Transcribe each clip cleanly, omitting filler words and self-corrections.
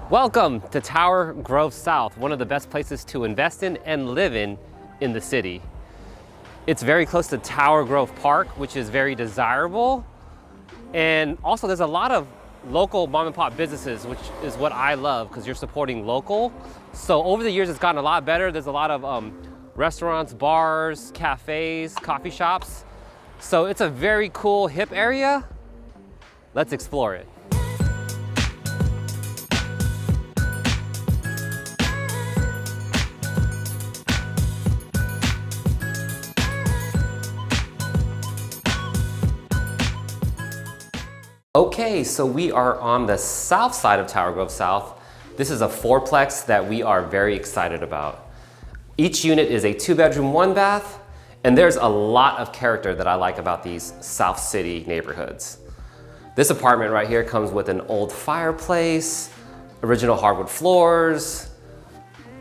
Welcome to Tower Grove South, one of the best places to invest in and live in the city. It's very close to Tower Grove Park, which is very desirable. And also there's a lot of local mom and pop businesses, which is what I love because you're supporting local. So over the years, it's gotten a lot better. There's a lot of restaurants, bars, cafes, coffee shops. So it's a very cool, hip area. Let's explore it. Okay, so we are on the south side of Tower Grove South. This is a fourplex that we are very excited about. Each unit is a 2-bedroom, 1-bath, and there's a lot of character that I like about these South City neighborhoods. This apartment right here comes with an old fireplace, original hardwood floors,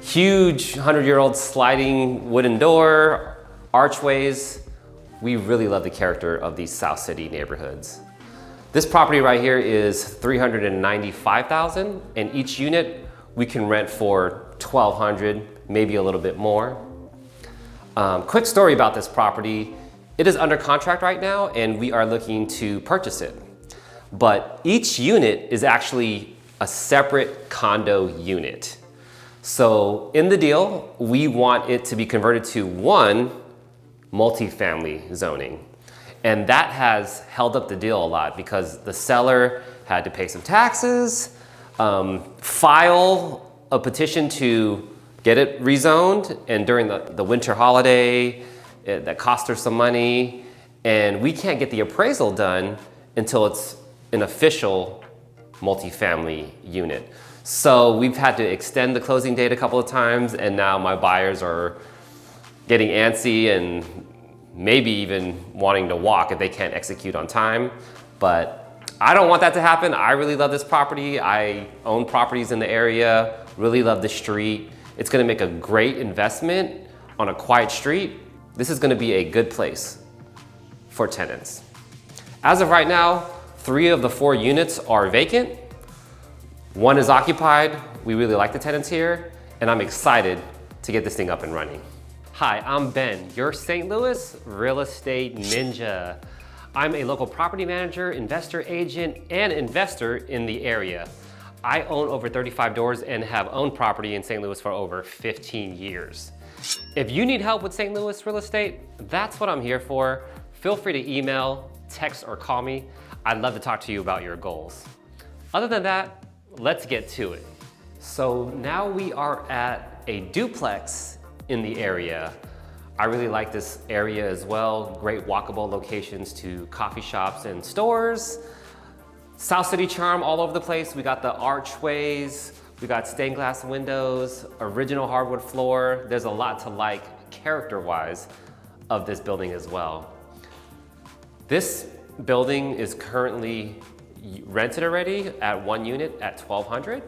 huge 100-year-old sliding wooden door, archways. We really love the character of these South City neighborhoods. This property right here is $395,000, and each unit we can rent for $1,200, maybe a little bit more. Quick story about this property. It is under contract right now, and we are looking to purchase it. But each unit is actually a separate condo unit. So in the deal, we want it to be converted to one multifamily zoning. And that has held up the deal a lot because the seller had to pay some taxes, file a petition to get it rezoned, and during the winter holiday, that cost her some money, and we can't get the appraisal done until it's an official multifamily unit. So we've had to extend the closing date a couple of times, and now my buyers are getting antsy and maybe even wanting to walk if they can't execute on time. But I don't want that to happen. I really love this property. I own properties in the area, really love the street. It's gonna make a great investment on a quiet street. This is gonna be a good place for tenants. As of right now, 3 of the 4 units are vacant. 1 is occupied. We really like the tenants here, and I'm excited to get this thing up and running. Hi, I'm Ben, your St. Louis real estate ninja. I'm a local property manager, investor agent, and investor in the area. I own over 35 doors and have owned property in St. Louis for over 15 years. If you need help with St. Louis real estate, that's what I'm here for. Feel free to email, text, or call me. I'd love to talk to you about your goals. Other than that, let's get to it. So now we are at a duplex in the area. I really like this area as well. Great walkable locations to coffee shops and stores. South City charm all over the place. We got the archways, we got stained glass windows, original hardwood floor. There's a lot to like character-wise of this building as well. This building is currently rented already at 1 unit at $1,200.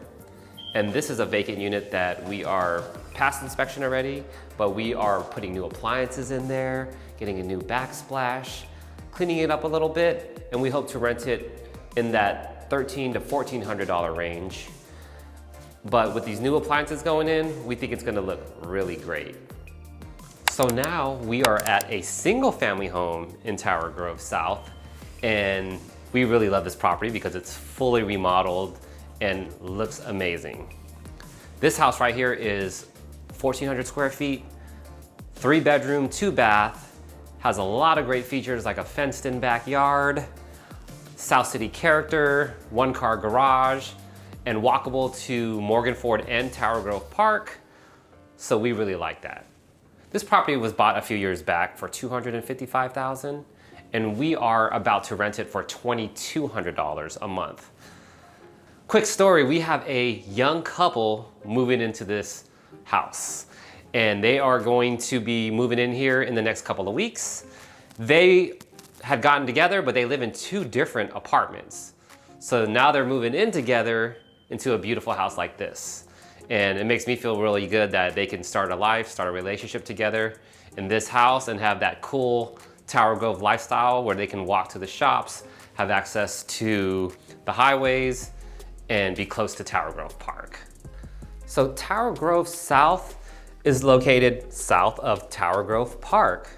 And this is a vacant unit that we are past inspection already, but we are putting new appliances in there, getting a new backsplash, cleaning it up a little bit, and we hope to rent it in that $1,300 to $1,400 range. But with these new appliances going in, we think it's gonna look really great. So now we are at a single family home in Tower Grove South, and we really love this property because it's fully remodeled and looks amazing. This house right here is 1,400 square feet, 3-bedroom, 2-bath, has a lot of great features like a fenced-in backyard, South City character, 1-car garage, and walkable to Morgan Ford and Tower Grove Park. So we really like that. This property was bought a few years back for $255,000, and we are about to rent it for $2,200 a month. Quick story, we have a young couple moving into this house, and they are going to be moving in here in the next couple of weeks. They had gotten together, but they live in 2 different apartments. So now they're moving in together into a beautiful house like this. And it makes me feel really good that they can start a life, start a relationship together in this house and have that cool Tower Grove lifestyle where they can walk to the shops, have access to the highways, and be close to Tower Grove Park. So Tower Grove South is located south of Tower Grove Park.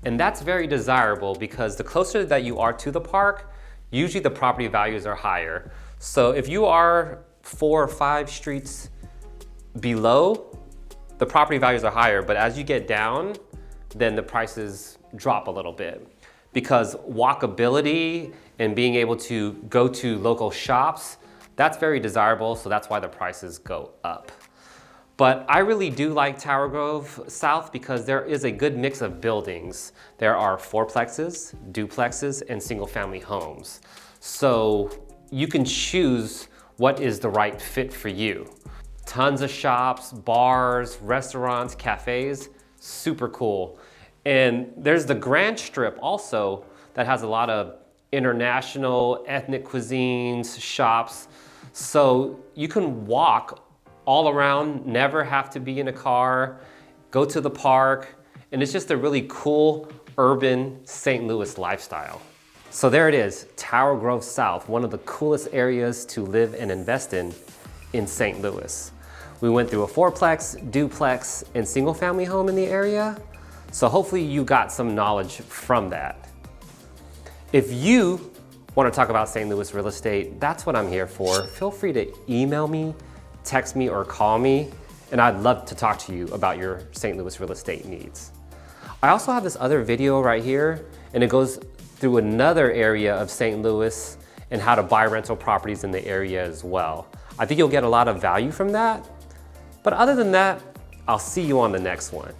And that's very desirable because the closer that you are to the park, usually the property values are higher. So if you are 4 or 5 streets below, the property values are higher, but as you get down, then the prices drop a little bit. Because walkability and being able to go to local shops, that's very desirable, so that's why the prices go up. But I really do like Tower Grove South because there is a good mix of buildings. There are fourplexes, duplexes, and single-family homes. So you can choose what is the right fit for you. Tons of shops, bars, restaurants, cafes, super cool. And there's the Grand Strip also that has a lot of international, ethnic cuisines, shops. So you can walk all around, never have to be in a car, go to the park, and it's just a really cool urban St. Louis lifestyle. So there it is, Tower Grove South, one of the coolest areas to live and invest in St. Louis. We went through a fourplex, duplex, and single family home in the area, so hopefully you got some knowledge from that. If you want to talk about St. Louis real estate, that's what I'm here for. Feel free to email me, text me, or call me, and I'd love to talk to you about your St. Louis real estate needs. I also have this other video right here, and it goes through another area of St. Louis and how to buy rental properties in the area as well. I think you'll get a lot of value from that. But other than that, I'll see you on the next one.